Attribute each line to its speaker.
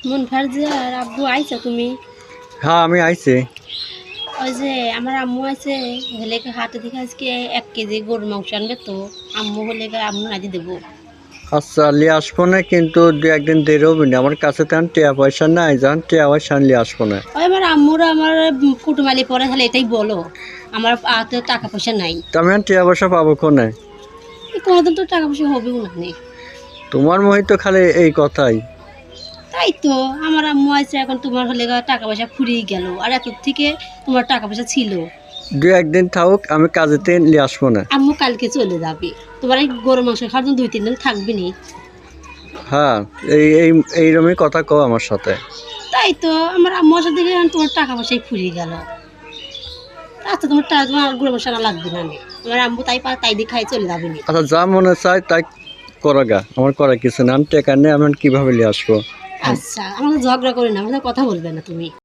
Speaker 1: মুনফার যে আর আব্বু আইছো তুমি?
Speaker 2: হ্যাঁ আমি আইছি।
Speaker 1: ওই যে আমার আম্মু আছে হলে হাটে থেকে আজকে 1 কেজি গরুর মাংস আনবে তো আম্মু হলে আম্মু আজ দেবো।
Speaker 2: আচ্ছা লিয়ে আসবো না, কিন্তু দু একদিন দেরি হবে না। আমার কাছে তেমন টিয়া পয়সা নাই, যখন টিয়া পয়সা নিয়ে আসবো না।
Speaker 1: ওই আমার আম্মুরা আমার কুটুমালি পরে তাহলে এটাই বলো, আমার হাতে টাকা পয়সা নাই।
Speaker 2: তা আমি এখন টিয়া পয়সা পাবো কোনে?
Speaker 1: কোনোদিন তো টাকা পয়সা হবেও না নে।
Speaker 2: তোমার মহি তো খালি এই কথাই।
Speaker 1: তাই তো আমার আম্মু আছে এখন তোমার হলে টাকা পয়সা ফুরিয়ে গেল, আর এত থেকে তোমার টাকা পয়সা ছিল।
Speaker 2: দু একদিন থাকুক, আমি কাজেতে নিয়ে আসবো না।
Speaker 1: আম্মু কালকে চলে যাবে, তোমার এই গরু মাংস খাওয়ার জন্য 2-3 দিন থাকবে নি।
Speaker 2: হ্যাঁ, এইরকমই কথা কও আমার সাথে।
Speaker 1: তাই তো আমার আম্মুর সাথে দেখে তোমার টাকা পয়সাই ফুরিয়ে গেল। আচ্ছা তোমার গরু মাংস আনা লাগবে না নে। তোমার আম্মু তাই দিয়ে খাই চলে যাবে নি।
Speaker 2: আচ্ছা যা মনে চায় তাই করো গা, আমার করার কিছু না। আমি টেকা নেই, আমি কিভাবে নিয়ে আসবো?
Speaker 1: আচ্ছা আমাকে ঝগড়া করে না, আমাদের কথা বলবে না তুমি।